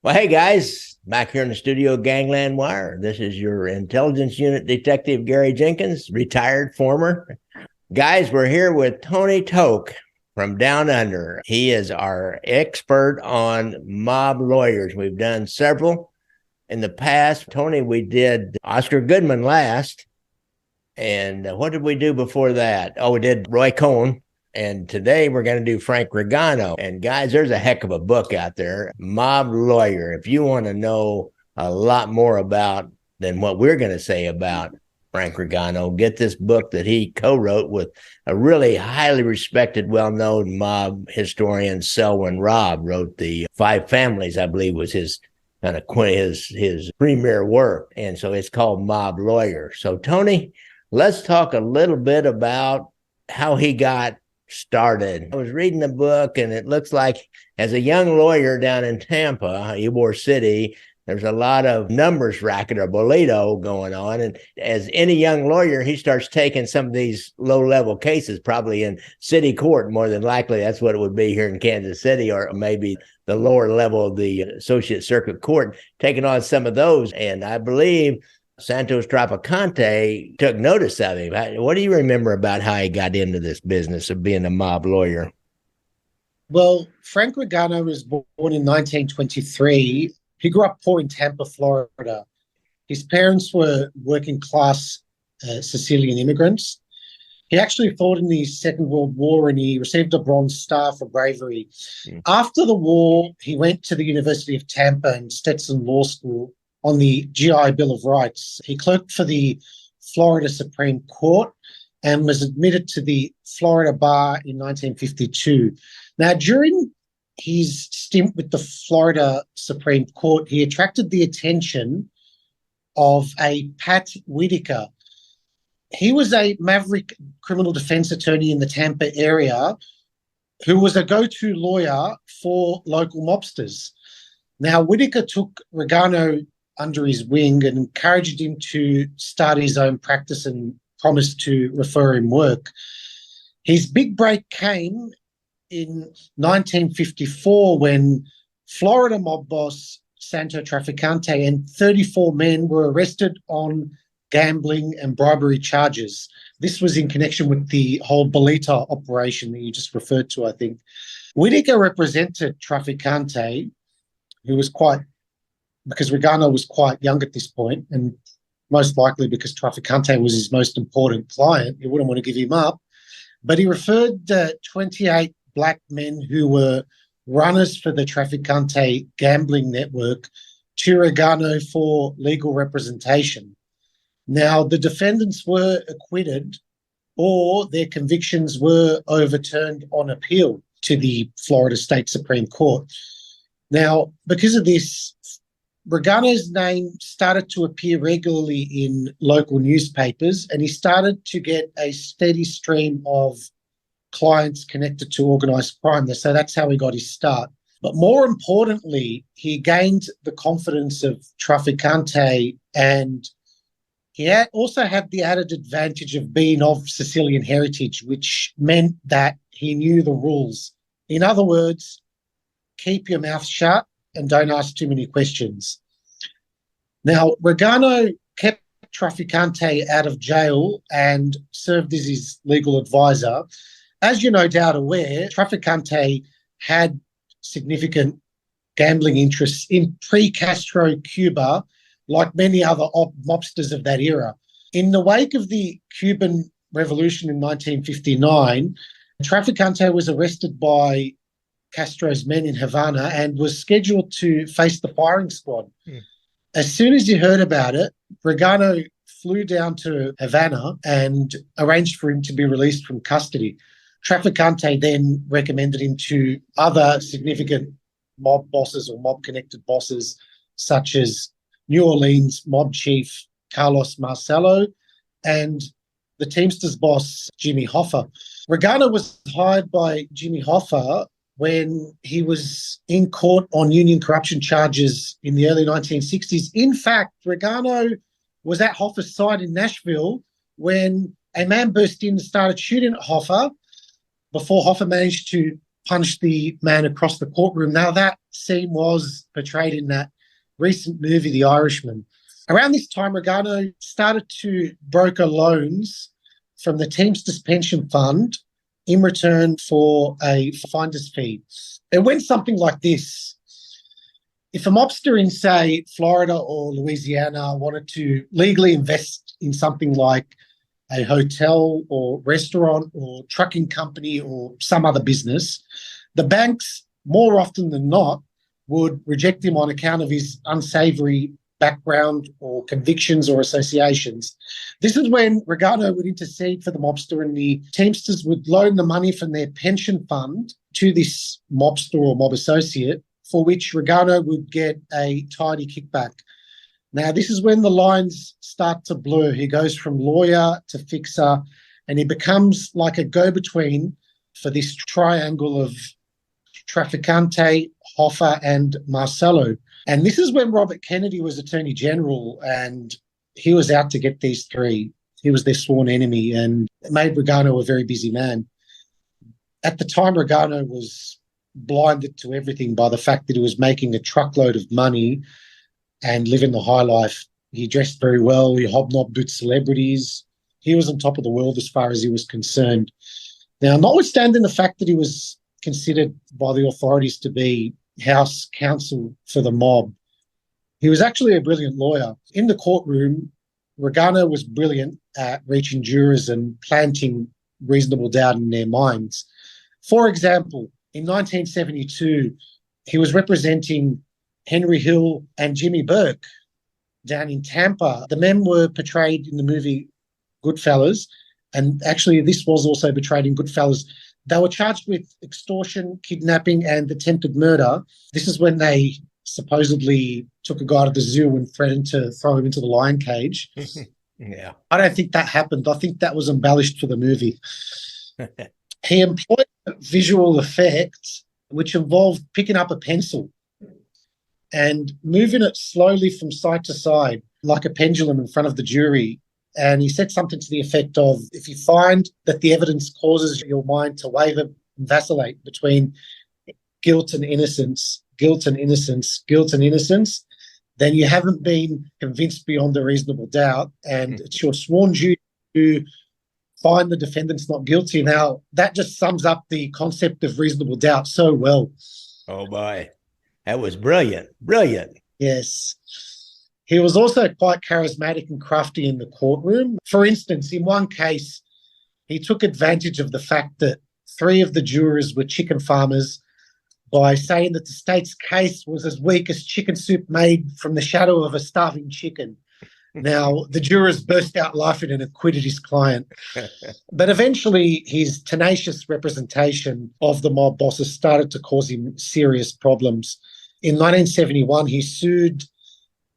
Well, hey guys, back here in the studio, Gangland Wire. This is your intelligence unit detective, Gary Jenkins, retired former. Guys, we're here with Tony Taouk from Down Under. He is our expert on mob lawyers. We've done several in the past. Tony, we did Oscar Goodman last. And what did we do before that? Oh, we did Roy Cohn. And today we're going to do Frank Ragano. And guys, there's a heck of a book out there, Mob Lawyer. If you want to know a lot more about than what we're going to say about Frank Ragano, get this book that he co-wrote with a really highly respected, well-known mob historian, Selwyn Robb. Wrote the Five Families, I believe, was his kind of his premier work. And so it's called Mob Lawyer. So Tony, let's talk a little bit about how he got started. I was reading the book, and it looks like as a young lawyer down in Tampa, Ybor City, there's a lot of numbers racket or bolita going on. And as any young lawyer, he starts taking some of these low-level cases, probably in city court, more than likely. That's what it would be here in Kansas City, or maybe the lower level of the Associate Circuit Court, taking on some of those. And I believe Santo Trafficante took notice of him. What do you remember about how he got into this business of being a mob lawyer? Well, Frank Ragano was born in 1923. He grew up poor in Tampa, Florida. His parents were working class Sicilian immigrants. He actually fought in the Second World War, and he received a Bronze Star for bravery. After the war, he went to the University of Tampa and Stetson Law School on the GI Bill of Rights. He clerked for the Florida Supreme Court and was admitted to the Florida Bar in 1952. Now, during his stint with the Florida Supreme Court, he attracted the attention of a Pat Whitaker. He was a maverick criminal defense attorney in the Tampa area who was a go-to lawyer for local mobsters. Now, Whitaker took Ragano under his wing and encouraged him to start his own practice and promised to refer him work. His big break came in 1954 when Florida mob boss Santo Trafficante and 34 men were arrested on gambling and bribery charges. This was in connection with the whole bolita operation that you just referred to, I think. Whitaker represented Trafficante, who was because Ragano was quite young at this point, and most likely because Trafficante was his most important client. He wouldn't want to give him up. But he referred 28 black men who were runners for the Trafficante gambling network to Ragano for legal representation. Now, the defendants were acquitted, or their convictions were overturned on appeal to the Florida State Supreme Court. Now, because of this, Ragano's name started to appear regularly in local newspapers, and he started to get a steady stream of clients connected to organised crime. So that's how he got his start. But more importantly, he gained the confidence of Trafficante, and he also had the added advantage of being of Sicilian heritage, which meant that he knew the rules. In other words, keep your mouth shut and don't ask too many questions. Now, Ragano kept Trafficante out of jail and served as his legal advisor. As you're no doubt aware, Trafficante had significant gambling interests in pre-Castro Cuba, like many other mobsters of that era. In the wake of the Cuban Revolution in 1959, Trafficante was arrested by Castro's men in Havana and was scheduled to face the firing squad. As soon as he heard about it, Ragano flew down to Havana and arranged for him to be released from custody. Trafficante then recommended him to other significant mob bosses or mob-connected bosses, such as New Orleans mob chief Carlos Marcello and the Teamsters boss Jimmy Hoffa. Ragano was hired by Jimmy Hoffa when he was in court on union corruption charges in the early 1960s. In fact, Ragano was at Hoffa's side in Nashville when a man burst in and started shooting at Hoffa before Hoffa managed to punched the man across the courtroom. Now, that scene was portrayed in that recent movie, The Irishman. Around this time, Ragano started to broker loans from the Teamsters Pension Fund in return for a finder's fee. It went something like this. If a mobster in, say, Florida or Louisiana wanted to legally invest in something like a hotel or restaurant or trucking company or some other business, the banks, more often than not, would reject him on account of his unsavory background or convictions or associations. This is when Ragano would intercede for the mobster, and the Teamsters would loan the money from their pension fund to this mobster or mob associate, for which Ragano would get a tidy kickback. Now, this is when the lines start to blur. He goes from lawyer to fixer, and he becomes like a go-between for this triangle of Trafficante, Hoffa, and Marcello. And this is when Robert Kennedy was Attorney General, and he was out to get these three. He was their sworn enemy, and it made Ragano a very busy man. At the time, Ragano was blinded to everything by the fact that he was making a truckload of money and living the high life. He dressed very well. He hobnobbed with celebrities. He was on top of the world as far as he was concerned. Now, notwithstanding the fact that he was considered by the authorities to be house counsel for the mob, he was actually a brilliant lawyer. In the courtroom, Ragano was brilliant at reaching jurors and planting reasonable doubt in their minds. For example, in 1972, he was representing Henry Hill and Jimmy Burke down in Tampa. The men were portrayed in the movie Goodfellas, and actually this was also portrayed in Goodfellas. They were charged with extortion, kidnapping, and attempted murder. This is when they supposedly took a guy to the zoo and threatened to throw him into the lion cage. Yeah. I don't think that happened. I think that was embellished for the movie. He employed visual effects, which involved picking up a pencil and moving it slowly from side to side, like a pendulum in front of the jury. And he said something to the effect of, if you find that the evidence causes your mind to waver and vacillate between guilt and innocence, guilt and innocence, guilt and innocence, then you haven't been convinced beyond a reasonable doubt, and it's your sworn duty to find the defendants not guilty. Now, that just sums up the concept of reasonable doubt so well. Oh, boy. That was brilliant. Brilliant. Yes. He was also quite charismatic and crafty in the courtroom. For instance, in one case, he took advantage of the fact that 3 of the jurors were chicken farmers by saying that the state's case was as weak as chicken soup made from the shadow of a starving chicken. Now, the jurors burst out laughing and acquitted his client. But eventually, his tenacious representation of the mob bosses started to cause him serious problems. In 1971, he sued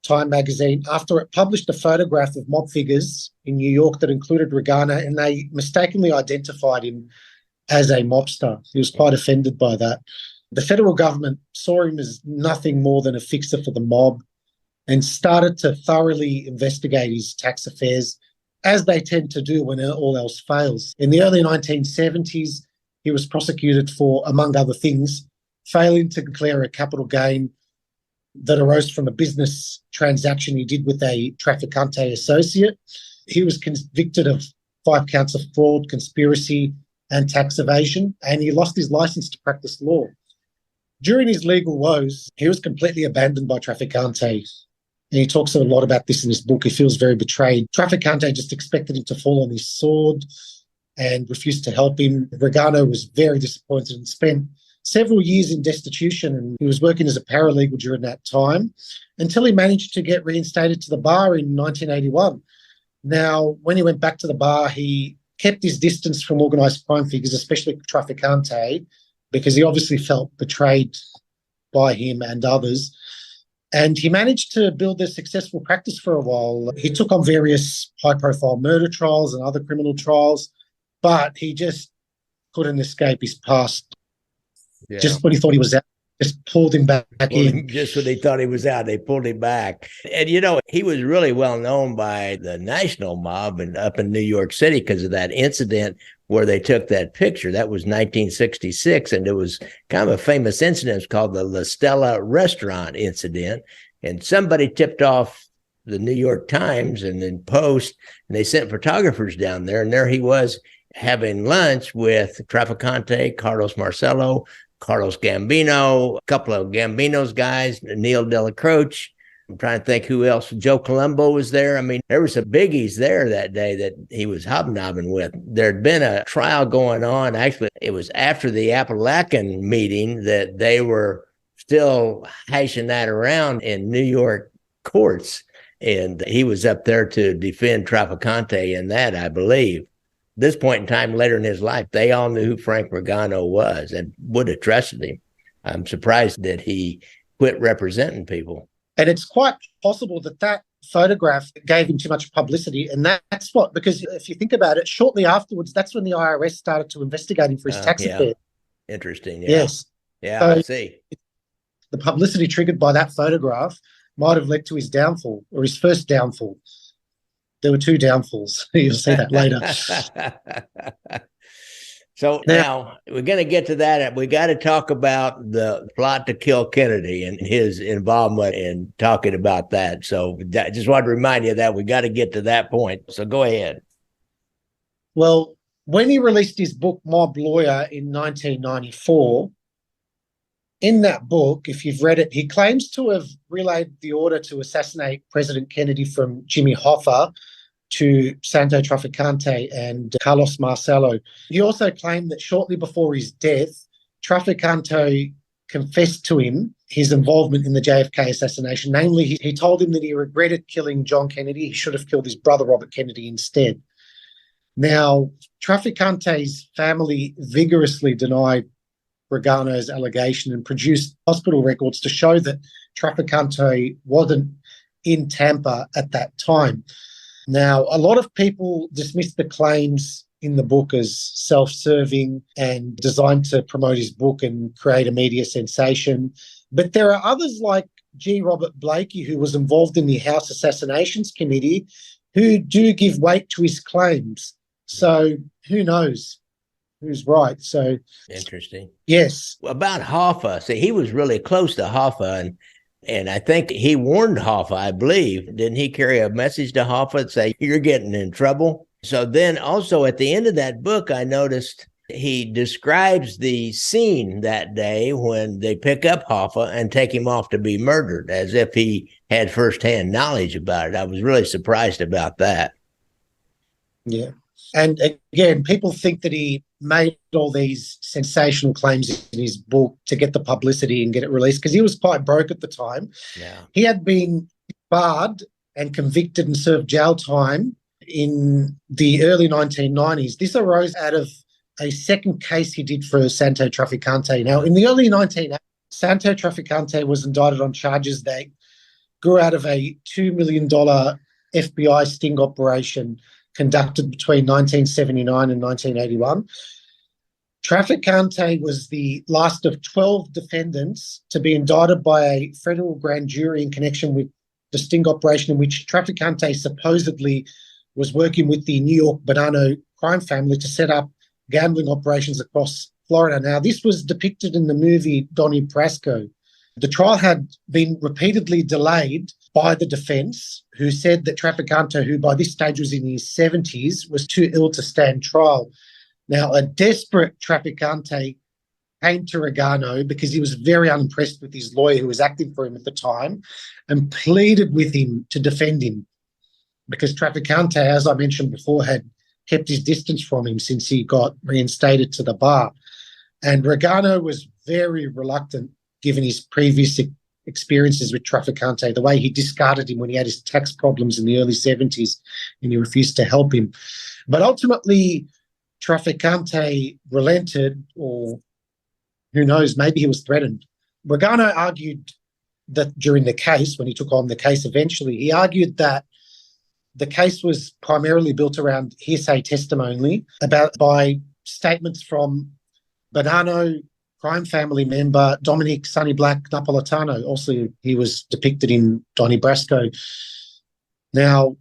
Time magazine after it published a photograph of mob figures in New York that included Ragano, and they mistakenly identified him as a mobster. He was quite offended by that. The federal government saw him as nothing more than a fixer for the mob and started to thoroughly investigate his tax affairs, as they tend to do when all else fails. In the early 1970s, he was prosecuted for, among other things, failing to declare a capital gain that arose from a business transaction he did with a Trafficante associate. He was convicted of 5 counts of fraud, conspiracy, and tax evasion, and he lost his license to practice law. During his legal woes, he was completely abandoned by Trafficante. And he talks a lot about this in his book. He feels very betrayed. Trafficante just expected him to fall on his sword and refused to help him. Ragano was very disappointed and spent several years in destitution, and he was working as a paralegal during that time until he managed to get reinstated to the bar in 1981. Now, when he went back to the bar, he kept his distance from organised crime figures, especially Trafficante, because he obviously felt betrayed by him and others. And he managed to build a successful practice for a while. He took on various high-profile murder trials and other criminal trials, but he just couldn't escape his past. Yeah. Just when he thought he was out, just pulled him back in. Just when they thought he was out, they pulled him back. And, you know, he was really well known by the national mob and up in New York City because of that incident where they took that picture. That was 1966, and it was kind of a famous incident called the La Stella restaurant incident. And somebody tipped off the New York Times and then Post, and they sent photographers down there, and there he was having lunch with Trafficante, Carlos Marcello, Carlos Gambino, a couple of Gambino's guys, Neil Delacroce. I'm trying to think who else. Joe Colombo was there. I mean, there were some biggies there that day that he was hobnobbing with. There'd been a trial going on. Actually, it was after the Appalachian meeting that they were still hashing that around in New York courts. And he was up there to defend Trafficante in that, I believe. This point in time later in his life, they all knew who Frank Ragano was and would have trusted him. I'm surprised that he quit representing people. And it's quite possible that that photograph gave him too much publicity. And that's what, because if you think about it, shortly afterwards, that's when the IRS started to investigate him for his tax affair. Interesting. Yeah. Yes. Yeah, so I see. The publicity triggered by that photograph might have led to his downfall, or his first downfall. There were two downfalls. You'll see that later. So now we're going to get to that. We got to talk about the plot to kill Kennedy and his involvement in talking about that. So I just wanted to remind you of that. We got to get to that point. So go ahead. Well, when he released his book, Mob Lawyer, in 1994, in that book, if you've read it, he claims to have relayed the order to assassinate President Kennedy from Jimmy Hoffa to Santo Trafficante and Carlos Marcello. He also claimed that shortly before his death, Trafficante confessed to him his involvement in the JFK assassination. Namely, he told him that he regretted killing John Kennedy. He should have killed his brother, Robert Kennedy, instead. Now, Trafficante's family vigorously denied Ragano's allegation and produced hospital records to show that Trafficante wasn't in Tampa at that time. Now, a lot of people dismissed the claims in the book as self-serving and designed to promote his book and create a media sensation. But there are others like G. Robert Blakey, who was involved in the House Assassinations Committee, who do give weight to his claims. So who knows who's right? So interesting. Yes. About Hoffa, see, he was really close to Hoffa, and I think he warned Hoffa, I believe. Didn't he carry a message to Hoffa and say, you're getting in trouble? So then also at the end of that book, I noticed he describes the scene that day when they pick up Hoffa and take him off to be murdered, as if he had firsthand knowledge about it. I was really surprised about that. Yeah. And again, people think that he made all these sensational claims in his book to get the publicity and get it released because he was quite broke at the time. Yeah. He had been barred and convicted and served jail time in the early 1990s. This arose out of a second case he did for Santo Trafficante. Now, in the early 1980s, Santo Trafficante was indicted on charges that grew out of a $2 million FBI sting operation conducted between 1979 and 1981. Trafficante was the last of 12 defendants to be indicted by a federal grand jury in connection with the sting operation in which Trafficante supposedly was working with the New York Bonanno crime family to set up gambling operations across Florida. Now, this was depicted in the movie Donnie Brasco. The trial had been repeatedly delayed by the defense, who said that Trafficante, who by this stage was in his 70s, was too ill to stand trial. Now, a desperate Trafficante came to Ragano because he was very unimpressed with his lawyer who was acting for him at the time and pleaded with him to defend him because Trafficante, as I mentioned before, had kept his distance from him since he got reinstated to the bar. And Ragano was very reluctant, given his previous experiences with Trafficante, the way he discarded him when he had his tax problems in the early 70s and he refused to help him. But ultimately, Trafficante relented, or who knows, maybe he was threatened. Ragano argued that during the case, when he took on the case eventually, he argued that the case was primarily built around hearsay testimony by statements from Bonanno crime family member Dominic Sonny Black Napolitano. Also, he was depicted in Donnie Brasco. Now,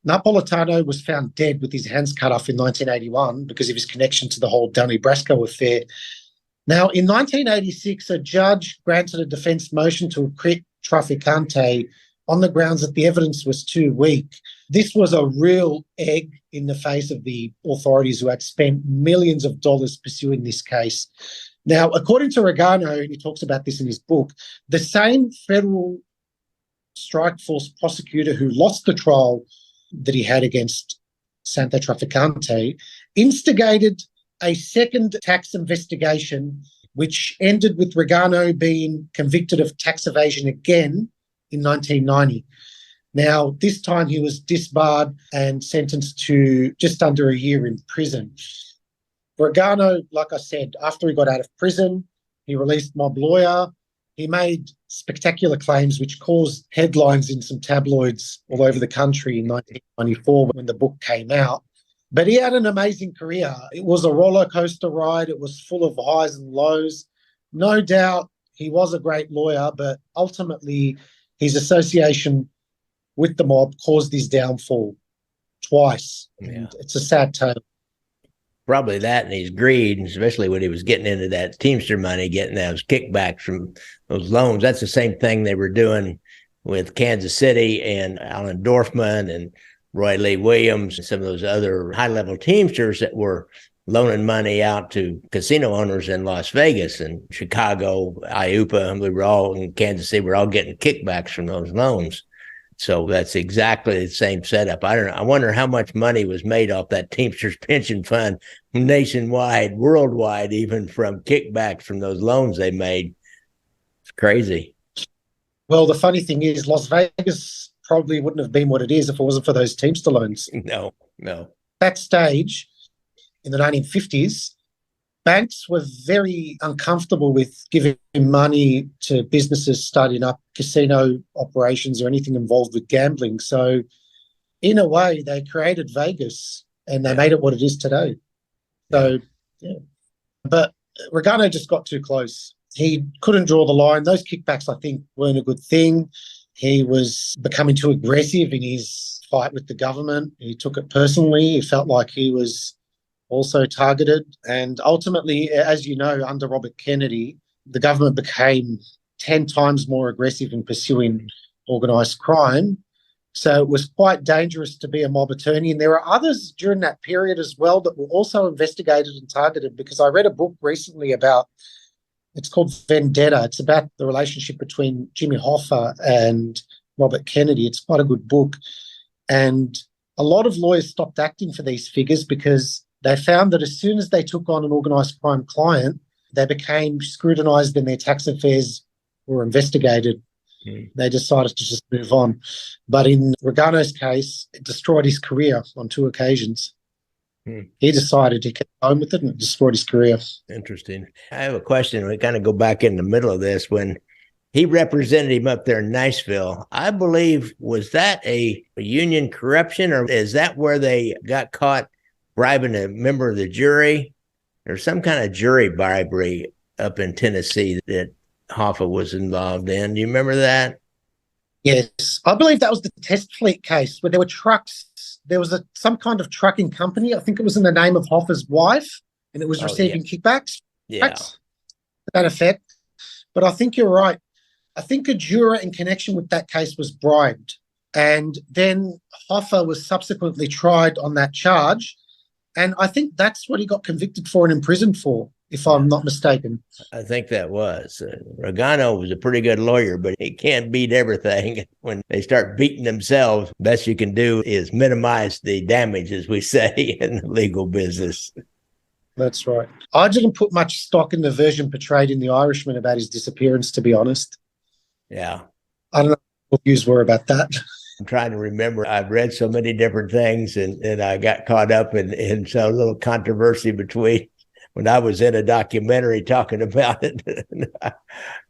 Napolitano was found dead with his hands cut off in 1981 because of his connection to the whole Donnie Brasco affair. Now, in 1986, a judge granted a defense motion to acquit Trafficante on the grounds that the evidence was too weak. This was a real egg in the face of the authorities who had spent millions of dollars pursuing this case. Now, according to Ragano, and he talks about this in his book, the same federal strike force prosecutor who lost the trial that he had against Santo Trafficante instigated a second tax investigation, which ended with Ragano being convicted of tax evasion again in 1990. Now, this time he was disbarred and sentenced to just under a year in prison. Ragano, like I said, after he got out of prison, he released Mob Lawyer. He made spectacular claims which caused headlines in some tabloids all over the country in 1994 when the book came out. But he had an amazing career. It was a roller coaster ride. It was full of highs and lows. No doubt he was a great lawyer, but ultimately his association with the mob caused his downfall twice. Yeah. And it's a sad tale. Probably that and his greed, especially when he was getting into that Teamster money, getting those kickbacks from those loans. That's the same thing they were doing with Kansas City and Alan Dorfman and Roy Lee Williams and some of those other high-level Teamsters that were loaning money out to casino owners in Las Vegas and Chicago, IUPA. We were all in Kansas City. We're all getting kickbacks from those loans. So that's exactly the same setup. I don't know. I wonder how much money was made off that Teamsters pension fund nationwide, worldwide, even from kickbacks from those loans they made. It's crazy. Well, the funny thing is Las Vegas probably wouldn't have been what it is if it wasn't for those Teamster loans. No. Backstage in the 1950s, banks were very uncomfortable with giving money to businesses starting up casino operations or anything involved with gambling. So in a way, they created Vegas and they made it what it is today. So, yeah. But Ragano just got too close. He couldn't draw the line. Those kickbacks, I think, weren't a good thing. He was becoming too aggressive in his fight with the government. He took it personally. He felt like he was also targeted. And ultimately, as you know, under Robert Kennedy, the government became 10 times more aggressive in pursuing organised crime. So it was quite dangerous to be a mob attorney. And there were others during that period as well that were also investigated and targeted, because I read a book recently about, it's called Vendetta. It's about the relationship between Jimmy Hoffa and Robert Kennedy. It's quite a good book. And a lot of lawyers stopped acting for these figures because they found that as soon as they took on an organised crime client, they became scrutinised and their tax affairs were investigated. They decided to just move on. But in Ragano's case, it destroyed his career on 2 occasions. He decided to keep going with it and it destroyed his career. Interesting. I have a question. We kind of go back in the middle of this. When he represented him up there in Niceville, I believe, was that a union corruption, or is that where they got caught bribing a member of the jury? There's some kind of jury bribery up in Tennessee that Hoffa was involved in. Do you remember that? Yes. I believe that was the test fleet case where there were trucks. There was some kind of trucking company. I think it was in the name of Hoffa's wife, and it was receiving kickbacks. Yeah. To that effect. But I think you're right. I think a juror in connection with that case was bribed. And then Hoffa was subsequently tried on that charge. And I think that's what he got convicted for and imprisoned for, if I'm not mistaken. I think that was. Ragano was a pretty good lawyer, but he can't beat everything. When they start beating themselves, best you can do is minimize the damage, as we say in the legal business. That's right. I didn't put much stock in the version portrayed in The Irishman about his disappearance, to be honest. Yeah. I don't know what views were about that. I'm trying to remember. I've read so many different things, and I got caught up in some little controversy between when I was in a documentary talking about it. A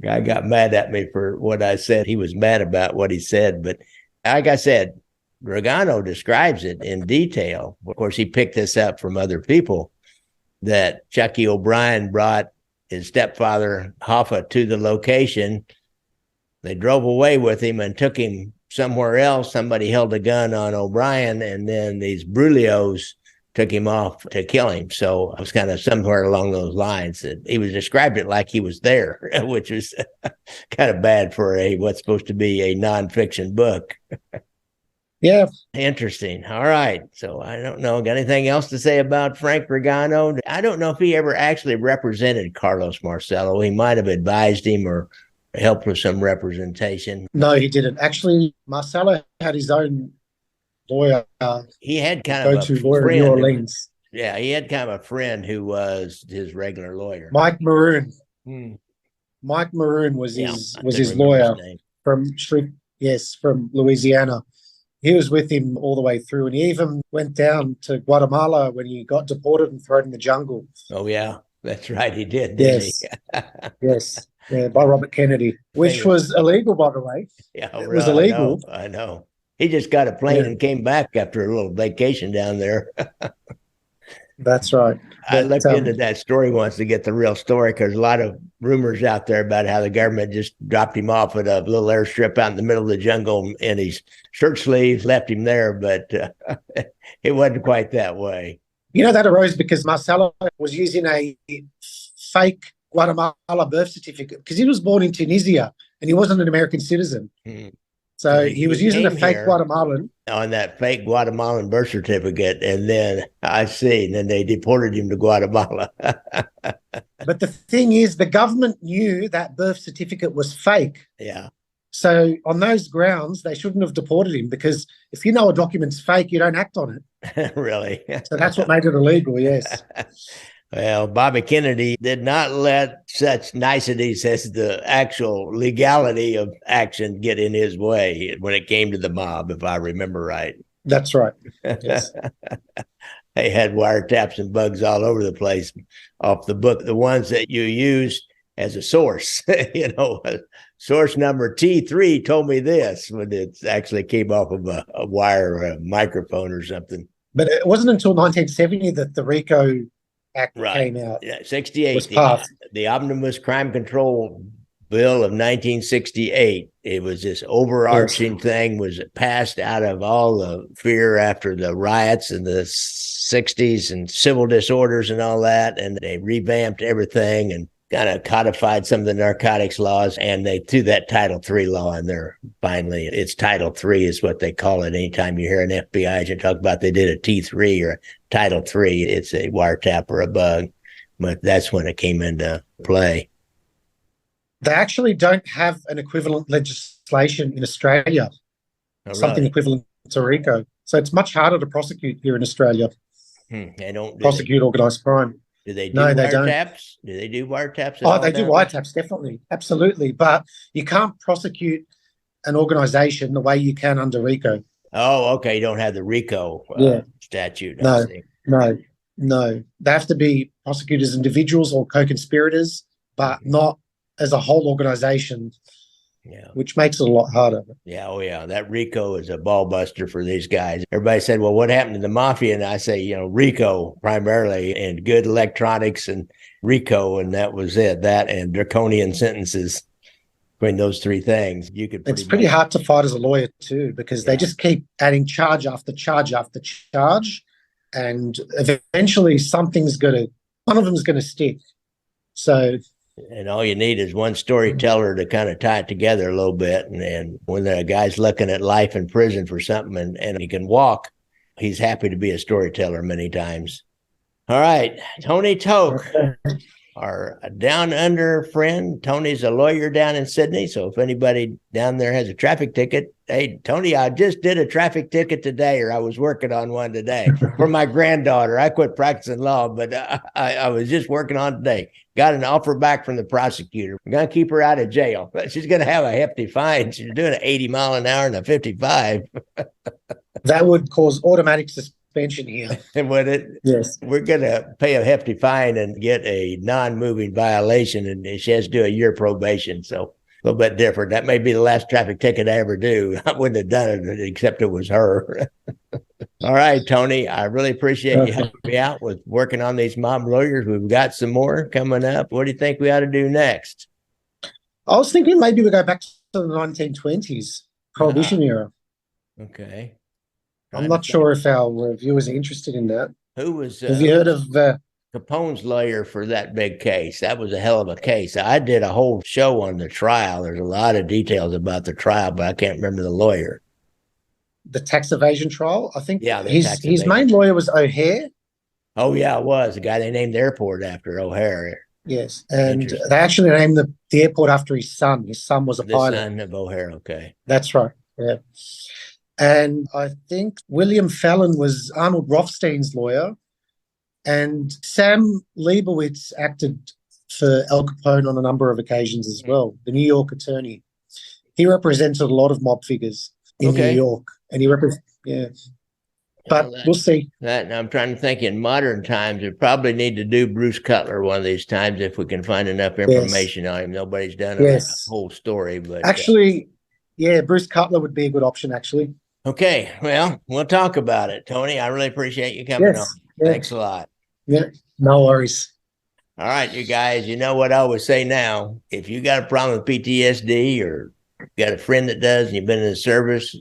guy got mad at me for what I said. He was mad about what he said. But like I said, Ragano describes it in detail. Of course, he picked this up from other people, that Chucky O'Brien brought his stepfather, Hoffa, to the location. They drove away with him and took him somewhere else, somebody held a gun on O'Brien, and then these Brulios took him off to kill him. So I was kind of somewhere along those lines. He was described it like he was there, which was kind of bad for what's supposed to be a nonfiction book. Yeah. Interesting. All right. So I don't know. Got anything else to say about Frank Ragano? I don't know if he ever actually represented Carlos Marcello. He might have advised him or helped with some representation. No, he didn't. Actually, Marcello had his own lawyer. He had kind of a lawyer in New Orleans. Yeah, he had kind of a friend who was his regular lawyer. Mike Maroon. Mike Maroon was his lawyer from Louisiana. He was with him all the way through, and he even went down to Guatemala when he got deported and thrown in the jungle. Oh, yeah. That's right. He did, didn't he? Yes. Yeah, by Robert Kennedy, which was illegal, by the way. Yeah, it was illegal. I know. He just got a plane and came back after a little vacation down there. That's right. I looked into that story once to get the real story, because there's a lot of rumors out there about how the government just dropped him off at a little airstrip out in the middle of the jungle in his shirt sleeves, left him there, but it wasn't quite that way. You know, that arose because Marcello was using a fake Guatemala birth certificate because he was born in Tunisia and he wasn't an American citizen. So he was using a fake Guatemalan. On that fake Guatemalan birth certificate, and then then they deported him to Guatemala. But the thing is, the government knew that birth certificate was fake. Yeah. So on those grounds, they shouldn't have deported him, because if you know a document's fake, you don't act on it. Really? So that's what made it illegal, yes. Well, Bobby Kennedy did not let such niceties as the actual legality of action get in his way when it came to the mob, if I remember right. That's right. Yes. They had wiretaps and bugs all over the place off the book, the ones that you use as a source. Source number T3 told me this, when it actually came off of a wire or a microphone or something. But it wasn't until 1970 that the RICO Act came out. Yeah, 68. The Omnibus Crime Control Bill of 1968. It was this overarching thing, was passed out of all the fear after the riots in the 60s and civil disorders and all that. And they revamped everything and kind of codified some of the narcotics laws, and they threw that Title III law in there. Finally, it's Title III is what they call it. Anytime you hear an FBI agent talk about they did a T3 or a Title III, it's a wiretap or a bug. But that's when it came into play. They actually don't have an equivalent legislation in Australia, something equivalent to RICO. So it's much harder to prosecute here in Australia. They don't prosecute organised crime. Do they do wiretaps? Do they do wiretaps? Oh, they do wiretaps, definitely. Absolutely. But you can't prosecute an organization the way you can under RICO. Oh, okay. You don't have the RICO statute. No. They have to be prosecuted as individuals or co-conspirators, but not as a whole organization. Yeah, which makes it a lot harder. Yeah, oh yeah, that RICO is a ball buster for these guys. Everybody said, well, what happened to the Mafia? And I say, RICO primarily, and good electronics and RICO, and that was it. That and draconian sentences between those three things. It's pretty hard to fight as a lawyer too, because they just keep adding charge after charge after charge, and eventually one of them's gonna stick. So. And all you need is one storyteller to kind of tie it together a little bit. And when the guy's looking at life in prison for something and he can walk, he's happy to be a storyteller many times. All right. Tony Taouk, our down under friend. Tony's a lawyer down in Sydney. So if anybody down there has a traffic ticket, hey, Tony, I just did a traffic ticket today, or I was working on one today for my granddaughter. I quit practicing law, but I was just working on today. Got an offer back from the prosecutor. We're going to keep her out of jail. She's going to have a hefty fine. She's doing an 80 mile an hour and a 55. That would cause automatic suspension here. And would it? Yes. We're going to pay a hefty fine and get a non-moving violation, and she has to do a year probation. So a little bit different. That may be the last traffic ticket I ever do. I wouldn't have done it except it was her. All right, Tony, I really appreciate you helping me out with working on these mob lawyers. We've got some more coming up. What do you think we ought to do next? I was thinking maybe we go back to the 1920s. Prohibition era. Okay. I'm not sure if our viewers are interested in that. Who was Have you heard of Capone's lawyer for that big case? That was a hell of a case. I did a whole show on the trial. There's a lot of details about the trial, but I can't remember the lawyer. the tax evasion trial? I think his main lawyer was O'Hare. Oh, yeah, it was. The guy they named the airport after, O'Hare. Yes, and they actually named the airport after his son. His son was a pilot. The son of O'Hare, okay. That's right, yeah. And I think William Fallon was Arnold Rothstein's lawyer, and Sam Leibowitz acted for Al Capone on a number of occasions as well, the New York attorney. He represented a lot of mob figures in New York, and but we'll see. I'm trying to think in modern times, we probably need to do Bruce Cutler one of these times if we can find enough information on him. Nobody's done a whole story, but actually, Bruce Cutler would be a good option, actually. Okay, well, we'll talk about it, Tony. I really appreciate you coming on. Thanks a lot. Yeah, no worries. All right, you guys, you know what I always say now. If you got a problem with PTSD or got a friend that does and you've been in the service,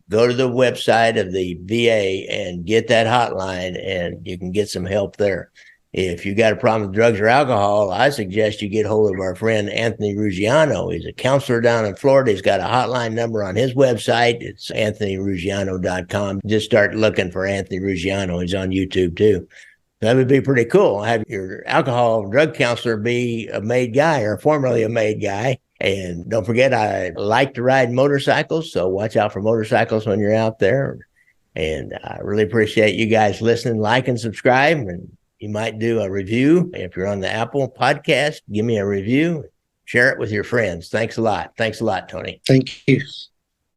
go to the website of the VA and get that hotline, and you can get some help there. If you got a problem with drugs or alcohol, I suggest you get hold of our friend Anthony Ruggiano. He's a counselor down in Florida. He's got a hotline number on his website. It's anthonyruggiano.com. Just start looking for Anthony Ruggiano. He's on YouTube too. That would be pretty cool. Have your alcohol drug counselor be a made guy or formerly a made guy. And don't forget, I like to ride motorcycles, so watch out for motorcycles when you're out there. And I really appreciate you guys listening, like, and subscribe. And you might do a review. If you're on the Apple podcast, give me a review. Share it with your friends. Thanks a lot. Thanks a lot, Tony. Thank you.